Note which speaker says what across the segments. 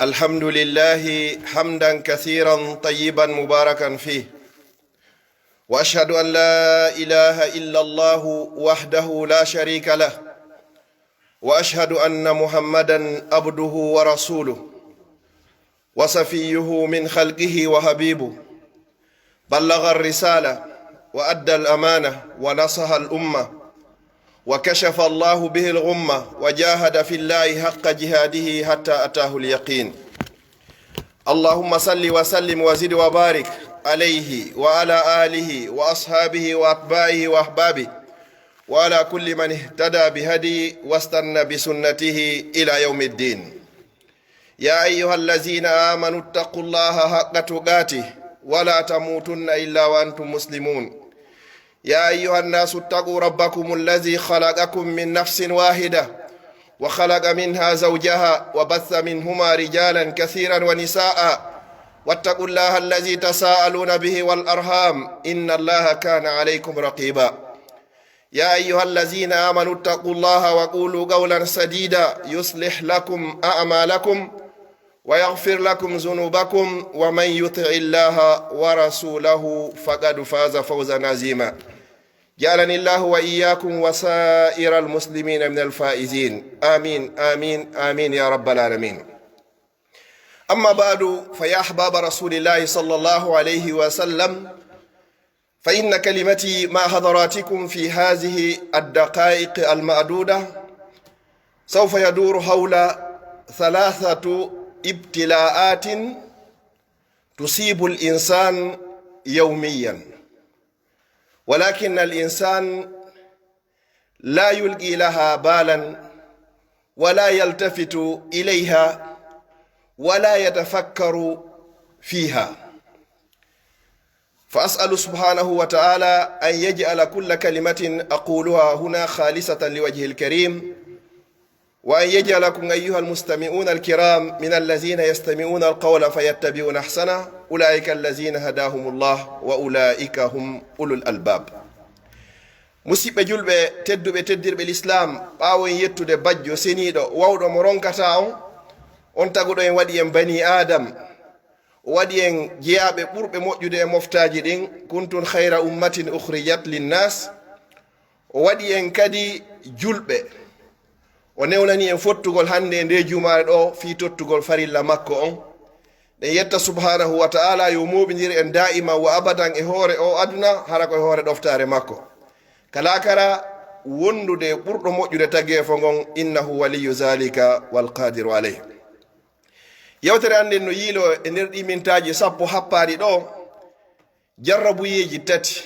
Speaker 1: الحمد لله حمدا كثيرا طيبا مباركا فيه، واشهد ان لا اله الا الله وحده لا شريك له، واشهد ان محمدا عبده ورسوله وصفيه من خلقه وحبيبه، بلغ الرساله وادى الامانه ونصح الامه، وكشف الله به الغمة، وجاهد في الله حق جهاده حتى أتاه اليقين. اللهم صل وسلم وزد وبارك عليه وعلى آله وأصحابه وأتباعه وأحبابه وعلى كل من اهتدى بهدي واستنى بسنته إلى يوم الدين. يا أيها الذين آمنوا اتقوا الله حق تقاته ولا تموتن إلا وأنتم مسلمون. يا أيها الناس اتقوا ربكم الذي خلقكم من نفس واحدة وخلق منها زوجها وبث منهما رجالا كثيرا ونساء، واتقوا الله الذي تساءلون به والأرحام إن الله كان عليكم رقيبا. يا أيها الذين آمنوا اتقوا الله وقولوا قولا سديدا يصلح لكم أعمالكم ويغفر لكم ذنوبكم، ومن يطع الله ورسوله فقد فاز فوزا عظيما. جعلني الله وإياكم وسائر المسلمين من الفائزين، آمين آمين آمين يا رب العالمين. أما بعد، فيا أحباب رسول الله صلى الله عليه وسلم، فإن كلمتي مع حضراتكم في هذه الدقائق المعدودة سوف يدور حول 3 ابتلاءات تصيب الإنسان يوميا، ولكن الإنسان لا يلقي لها بالا ولا يلتفت إليها ولا يتفكر فيها. فأسأل سبحانه وتعالى أن يجعل كل كلمة أقولها هنا خالصة لوجه الكريم، وأن يجعلكم أيها المستمعون الكرام من الذين يستمعون القول فيتبعون أحسنه، أولئك الذين هداهم الله وأولئك هم أولو الألباب. musidɓe julɓe tedduɓe teddirɓe l'islam, ɓaawon yettude bajjo seniiɗo wawɗo mo ronkata on taguɗo en waɗi en bani adam, o waɗi en jeyaɓe ɓurɓe moƴƴude e moftaaji ɗin, kuntum hayra ummatin ukhrijat linnas. o waɗi en kadi julɓe, o newnani en fottugol hande nde jumaare ɗo fi tottugol farilla makko on. ɗen yetta subhanahu wa ta'ala yo moɓidir en da'ima wa abadan e hoore o aduna hara koye hoore ɗoftare makko. kala kara wondude ɓurɗo moƴƴude taggeefo ngon, innahu waliyu zalika walqadiru alayh. yewtere anden no yiilo e nder ɗi mintaji 10 happaɗi ɗo, jarrabuyeji 3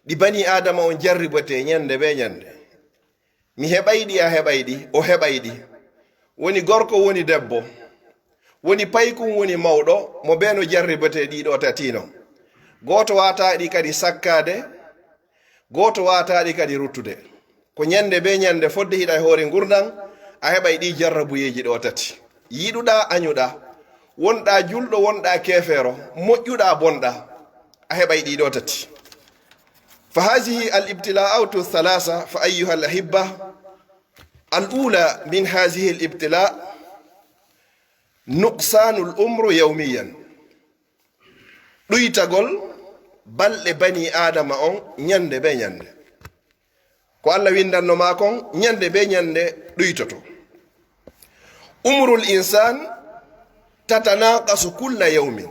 Speaker 1: ɗi bani adama on jarribete ñande be ñande. mi heɓayɗi a heɓayɗi, o heɓayɗi. woni gorko woni debbo, woni paykum woni mawɗo, mo ɓe no jarribete ɗiɗo tatino. goto wataɗi kadi sakkade, goto wataɗi kadi ruttude. ko ñande be ñande fodde hiɗa e hoore gurdan, a heɓay ɗi jarrabuyeji ɗo 3. yiɗuɗa añuɗa, wonɗa julɗo wonɗa kefeero, moƴƴuɗa bonɗa, a heɓay ɗiɗo 3. فهذه الابتلاءات الثلاثة فأيها الأحبة، الأولى من هذه الابتلاء نقصان الأمر يوميا. ɗuytagol balɗe bani adama on ñande be ñande. ko Allah windanno ma kon ñande be ñande ɗuytoto. umrul insan tatanaqasu kulla yawmin,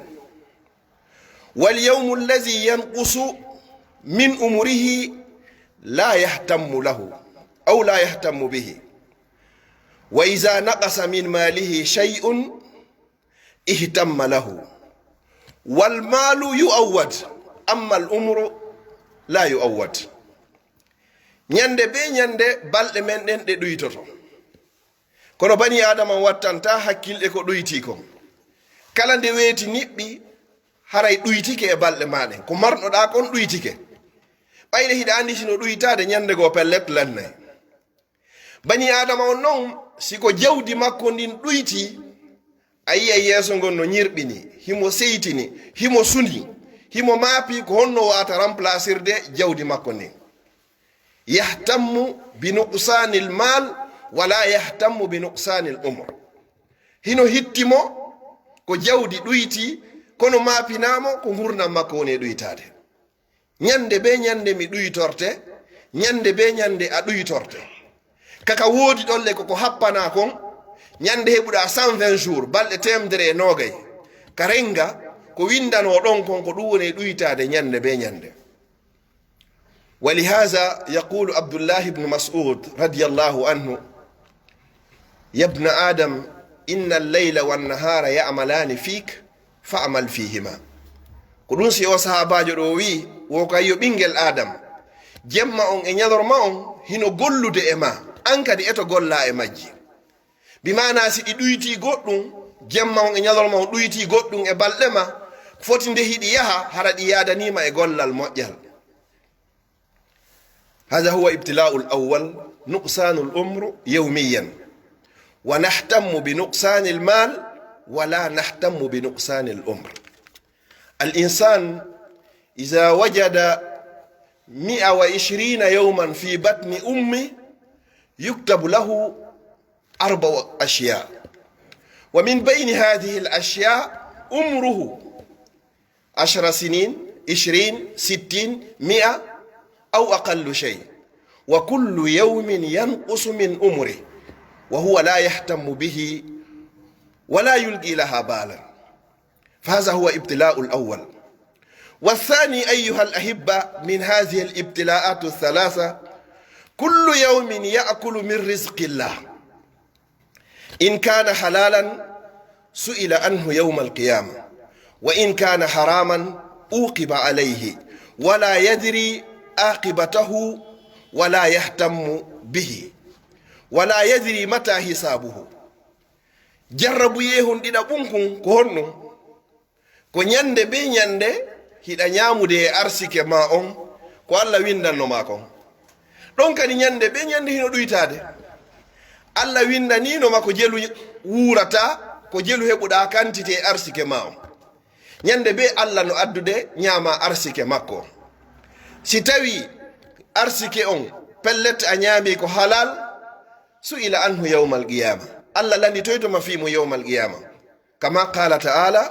Speaker 1: wal yawmu allazi yanqusu min umrihi la yahtammu lahu aw la yahtammu bihi, wa iza naqasa min malihi shay'un ihtamma lahu, wal malu yu'awwad amma al umru la yu'awwad. ñande be ñande balɗe men ɗen ɗe ɗuytoto, kono bani adama wattanta hakkilɗe ko ɗuyti kon. kala nde weeti niɓɓi haray ɗuytike e balɗe maɗen, ko marnoɗa kon ɗuytike. ɓayde hiɗa andi sino ɗuytade ñande goo pellet lannay. bani adama on noon siko jawdi makko ndin ɗuyti, a yiya yeeso ngon no ñirɓini, himo seytini, himo sundi, himo maapi ko honno wata remplacirde jawdi makko ndin. yahtammu bi nuqsanil mal wala yahtammu bi nuqsanil umr. hino hittimo ko jawdi ɗuyti kono mapinamo ko gurdam makko woni e ɗuytade. ñande be ñande mi ɗuytorte, ñande be ñande a ɗuytorte. kaka woodi ɗolle koko happana kon ñande heɓuɗa 120 jours balɗe temedere e nogay ka renga ko windano ɗon kon ko ɗum woni e ɗuytade ñande be ñande. ولهذا يقول عبد الله بن مسعود رضي الله عنه: يا ابن آدم إن الليل والنهار يعملان فيك فأعمل فيهما. كدون سي وصحاباجو دو وي وكايو بينغل آدم جemma on e ñalorma on hino gollude e ma an kadi eto golla e majji. bimana si ɗi ɗuyti goɗɗum jemma on e ñalorma on ɗuyti goɗɗum e balɗe ma foti nde hiɗi yaha hara ɗi yadanima e gollal moƴƴal. هذا هو ابتلاء الأول نقصان الأمر يوميا، ونهتم بنقصان المال ولا نهتم بنقصان الأمر. الإنسان إذا وجد 120 يوما في بطن أمه يكتب له 4 أشياء، ومن بين هذه الأشياء عمره 10 سنين 20 60 100 أو أقل شيء، وكل يوم ينقص من أمره وهو لا يهتم به ولا يلقي لها بالا. فهذا هو ابتلاء الأول. والثاني أيها الأحبة من هذه الابتلاءات الثلاثة: كل يوم يأكل من رزق الله، إن كان حلالا سئل عنه يوم القيامة، وإن كان حراما أوقب عليه ولا يدري عاقبته ولا يهتم به ولا يدري متى حسابه. jarrabu yehon ɗiɗa ɓunkun ko honno ko ñande be ñande hiɗa ñamude e arsike ma on ko Allah windanno ma kon. ɗon kadi ñande be ñande hino ɗuytade, Allah windanino ma ko jelu wurata, ko jelu heɓuɗa kantite e arsike ma on. ñande be Allah no addude ñama arsike makko. si tawi arsike on pellet a ñaami ko halal su'ila anhu yawmal qiyama, Allah landitoytoma fimo yawmal qiyama, kama qala ta'ala: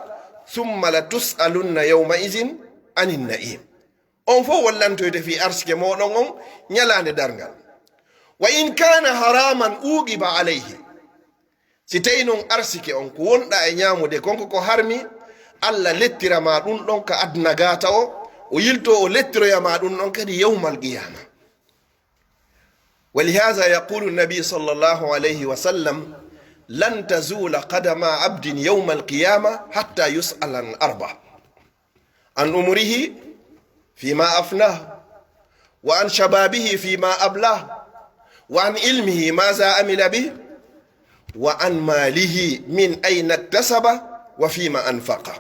Speaker 1: thumma la tus'alunna yawma idhin anin na'im. on fo wallantoyde fi arsike moɗon on ñalande dargal. wa in kana haraman uqiba alayhi, si tawi non arsike on ko wonɗa e ñamude konko ko harmi, Allah lettirama ɗum ɗon ka adna gata o yilto o lettiroyama ɗum ɗon kadi yawmal qiyama. ولهذا يقول النبي صلى الله عليه وسلم: لن تزول قدم عبد يوم القيامة حتى يسأل عن 4: عن عمره فيما أفناه، وعن شبابه فيما أبلاه، وعن علمه ماذا عمل به، وعن ماله من أين اكتسب وفيما أنفقه.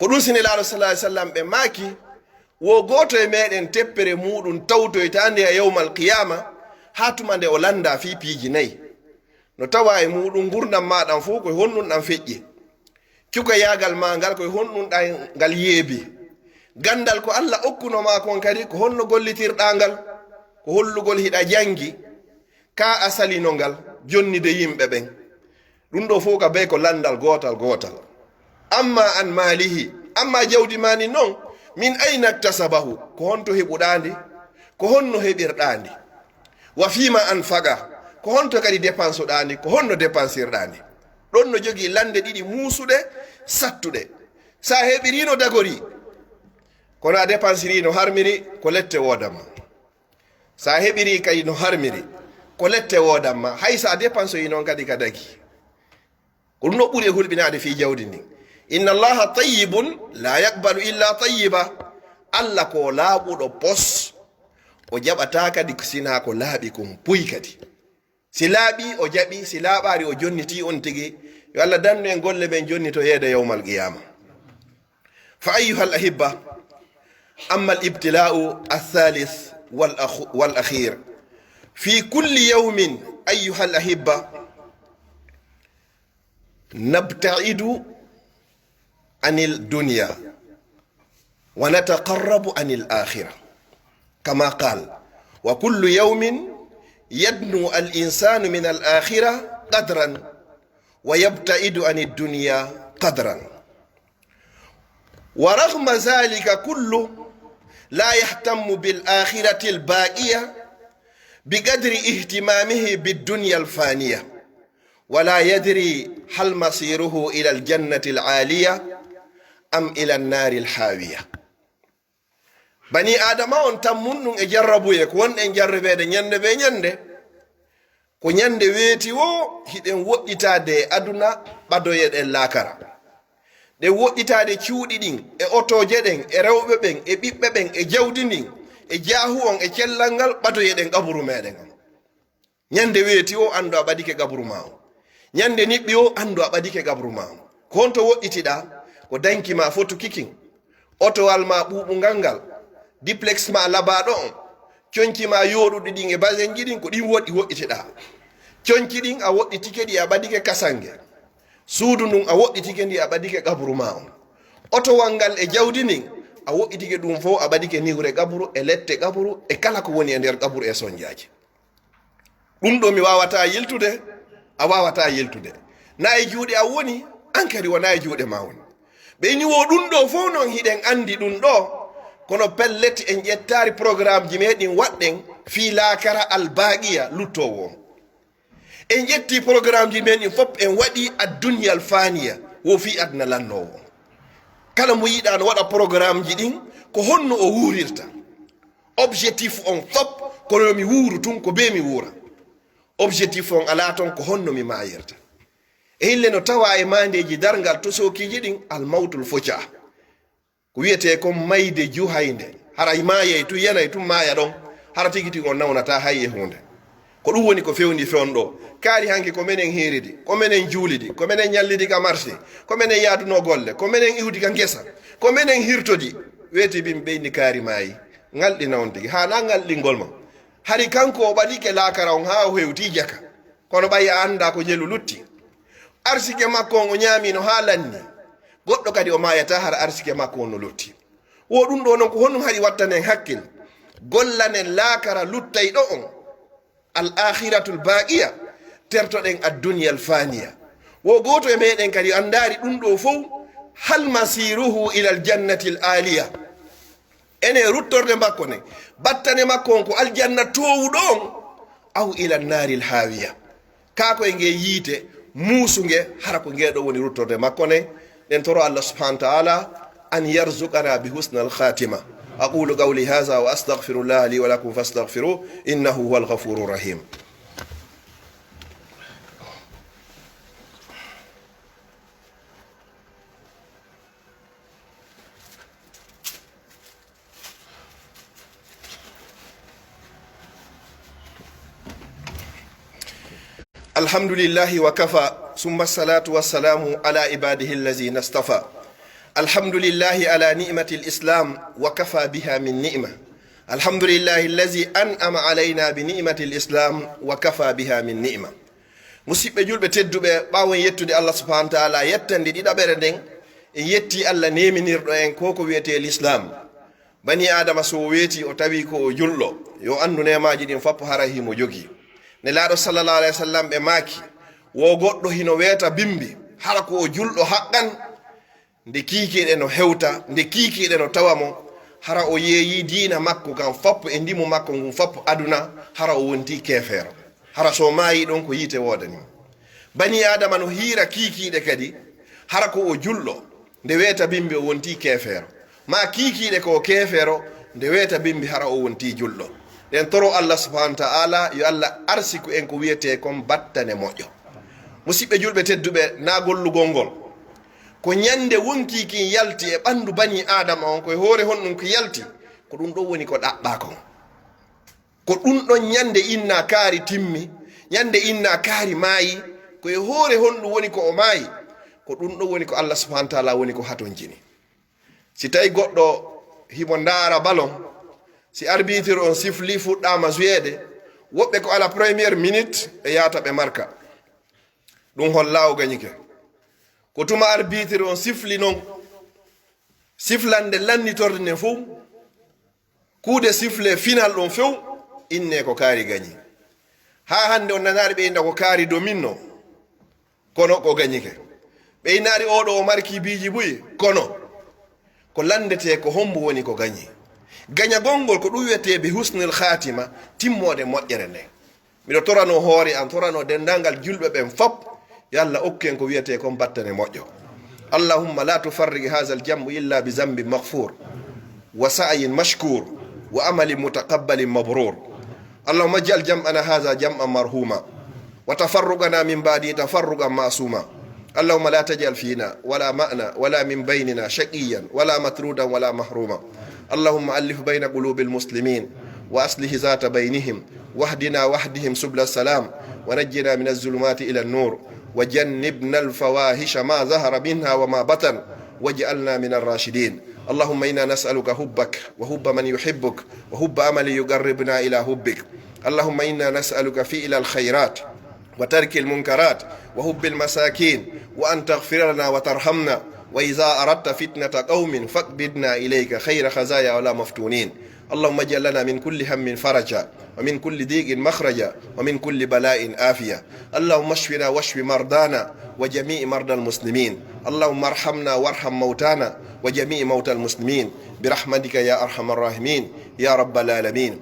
Speaker 1: قدوس صلى الله عليه وسلم بماكي وغوتو ميدن تبري مودun tawtoytande e yawmal qiyama hatuma nde o landa fi piiji nayi no tawa e muɗum gurdam maɗan fof koye honɗum ɗan feƴƴi, cuka yagal ma ngal koye honɗum ɗan ngal yeebi, gandal ko Allah okkunoma kon kadi ko honno gollitirɗa ngal, ko hollugol hiɗa jangi ka asalino ngal jonnide yimɓe ɓen. ɗum ɗo fof ka be ko landal gotal gotal. amma an malihi, amma jawdi mani noon min ayna iktasabahu, ko honto heɓuɗandi, ko honno heɓirɗandi. wa fima anfaqa, ko honto kadi dépensoɗandi, ko honno dépensirɗandi. ɗon no jogii lande ɗiɗi muusuɗe sattuɗe. sa heɓirino dagori kono a dépensiri no harmiri ko lette wodama, sa heɓiri kadi no harmiri ko lette wodamma, hay sa dépensoyi noon kadi ka dagi. ko ɗum no ɓuri e hulɓinade fi jawdi ndin. inna allaha tayyibun la yaqbalu illa tayyiba. Allah ko laaɓuɗo pos, o jaɓata kadi sina ko laaɓi kon puyi kadi. si laaɓi o jaɓi, si laaɓari o jonniti on tigi. yo Allah dannu en golle men jonnito yeede yawmal qiyama. fa ayyuha al ahibba, amma al ibtila'u althalith wal akhir fi kulli yawmin ayyuha al ahibba nabta'idu anil dunya wa nataqarrabu anil akhirah, kama qal: wa kullu yawmin yadnu al insanu min al akhirah qadran wa yabtaidu ani dunya qadran. wa raghma dhalika kullu la yahtammu bil akhirati al baqiya biqadri ihtimamihi bid dunya al faniya wala yadri hal masiruhu ila al jannati al aliya am ila an nari al hawiya. bani adama on tan munnum e jarrabuye ko wonɗen jarrabede ñande be ñande ko ñande weeti o hiɗen woɗɗitade aduna ɓadoyeɗen laakara, ɗe woɗɗitade cuuɗi ɗin e otoje ɗen e rewɓe ɓen e ɓiɓɓe ɓen e jawdi ndin e jaahu on e cellal ngal ɓadoyeɗen gaburu meɗen on. ñande weeti o andu a ɓadike gaburu ma o, ñande niɓɓi o andu a ɓadike gaburu ma o. ko honto woɗɗitiɗa ko danki ma fotu kikin, otowal ma ɓuɓugal ngal, duplex ma labaɗo on, conki ma yoɗuɗi ɗin e basenji ɗin ko ɗin woɗɗitiɗa. conki ɗin a woɗɗitike ɗi a ɓadike kasange, suudu ndun a woɗɗitike ndi a ɓadike gaburu ma on, otowal ngal e jawdi ndin a woɗɗitike ɗum fo a ɓadike niwre gaburu e lette gaburu e kala ko woni e nder gaburu e sonjaji. ɗum ɗo mi wawata yiltude, a wawata yiltude. na e juuɗe a woni, an kadi wona e juuɗe ma woni. ɓeyni wo ɗum ɗo fo noon hiɗen andi ɗum ɗo, kono pelleti en ƴettari programme ji meɗin waɗɗen fi lakara albaqiya luttowo on. en ƴetti programme ji meɗin fof en waɗi addunya alfaniya wo fi adna lannowo. kala mo yiɗa no waɗa programme ji ɗin ko honno o wuurirta. objectif on fof kono mi wuuru tun ko be mi wuura. objectif on ala ton ko honno mi mayirta. e hille no tawa e mandeji dargal to sokiji ɗin almawtul foca ko wiyete ko mayde juhayde, hara maayay tu yanay tu maaya ɗon hara tigiti on nawnata hay e hunde. ko ɗum woni ko fewndi fewn ɗo. kaari hanki ko menen heeridi, ko menen juulidi, ko menen ñallidi ka marché, ko menen yaaduno golle, ko menen iwdi ka ngesa, ko menen hirtodi. weeti bim ɓeyni kaari maayi ngalɗi nawon tigi ha na ngalɗingol ma hari kanko o ɓadike laakara on ha o hewti jaka, kono ɓayi a anda ko ñelu lutti. arsike makko on o ñaamino ha lanni, goɗɗo kadi o mayata hara arsike makko on no lutti. wo ɗum ɗo noon ko honum haɗi wattanen hakkil gollanen laakara luttay ɗo on al akhiratul baqiya tertoɗen addunya al faniya. wo goto e meɗen kadi andari ɗum ɗo fof hal masiruhu ila al jannati al aliya, ene ruttorde makko nen battane makko on ko aljanna towuɗo on, aw ila nari al hawiya, kako e nge yiite muusuge hara ko ngeɗo woni ruttorde makko nen. nen toro Allah subhanahu wa ta'ala an yarzuqana bi husnal khatima. aqulu qawli hadha wa astaghfirullah li wa lakum fastaghfiruhu innahu huwal ghafurur rahim. alhamdulillahi wa kafa summa salatu wassalamu ala ibadihi allazina istafa. alhamdulillahi ala ni'mati al-islam wa kafa biha min ni'ma. alhamdulillahi allazi an'ama alayna bi ni'mati al-islam wa kafa biha min ni'ma. musidɓe julɓe tedduɓe, ɓawon yettude Allah subhanahu wa ta'ala yettande ɗiɗaɓere nden en yetti Allah neminirɗo en ko wiyete l'islam. bani adama so weeti o tawi ko o julɗo yo andu nemaji ɗin foppo hara himo jogi. nelaaɗo sallallahu alayhi wa sallam ɓe maaki wo goɗɗo hino weeta bimbi hara ko o julɗo haqqan, nde kiikiiɗe no hewta, nde kiikiiɗe no tawa mo, hara o yeeyi diina makko kan foppo e ndimu makko ngun foppo aduna, hara o wonti keefeero, hara so maayi ɗon ko yiite woodani. bani adama no hiira kiikiiɗe kadi hara ko o julɗo nde weeta bimbi o wonti keefeero, ma kiikiiɗe ko keefeero nde weeta bimbi hara o wonti julɗo. en toro Allah subhanahu wa ta'ala yo Allah arsiku en ko wiyete kon battane moƴƴo. musidɓe julɓe tedduɓe, na gollugol ngol ko ñande wonki kin yalti e ɓandu bani adama on koye hoore honɗum ko yalti, ko ɗum ɗon woni ko ɗaɓɓa kon. ko ɗum ɗon ñande inna kaari timmi, ñande inna kaari maayi, koye hoore honɗum woni ko o maayi, ko ɗum ɗon woni ko Allah subhanahu wa ta'ala woni ko haton jini. si tawi goɗɗo himo ndaara balon, si arbitre on sifli fuɗɗama jouede, woɓɓe ko ala première minute e yata ɓe marka, ɗum holla o gañike. ko tuma arbitre on sifli noon siflande lannitorde nden fof, kuude sifle final ɗon few inne ko kaari gañi. ha hande on nanari ɓe inda ko kaari dominno, kono ko gañike ɓeynaari oɗo o marki biiji buyi kono ko landete ko hombo woni ko gañi gañagol ngol ko ɗum wiyete bi husnul khatima timmode moƴƴere nden miɗo torano hoore an torano dendangal julɓe ɓen fop yalla okken ko wiyete kon battane moƴƴo allahumma la tufarrig hadha aljambu illa bi zambin maghfur wa sa'yin mashkur wa amalin mutaqabbalin mabrur allahumma ij'al jam'ana hadha jam'an marhuma wa tafarruqana min ba'di tafarruqan ma'suma اللهم لا تجعل فينا ولا معنا ولا من بيننا شقيا ولا مطرودا ولا محروما اللهم ألف بين قلوب المسلمين وأصلح ذات بينهم واهدنا واهدهم سبل السلام ونجنا من الظلمات إلى النور وجنبنا الفواحش ما ظهر منها وما بطن واجعلنا من الراشدين اللهم إنا نسألك حبك وحب من يحبك وحب عمل يقربنا إلى حبك اللهم إنا نسألك فعل الخيرات وترك المنكرات وحب المساكين وأن تغفر لنا وترحمنا وإذا أردت فتنة قوم فاقبضنا إليك خير خزايا ولا مفتونين اللهم اجعل لنا من كل هم فرجا ومن كل ضيق مخرجا ومن كل بلاء آفية اللهم اشفنا واشف مرضانا وجميع مرضى المسلمين اللهم ارحمنا وارحم موتانا وجميع موتى المسلمين برحمتك يا أرحم الراحمين يا رب العالمين.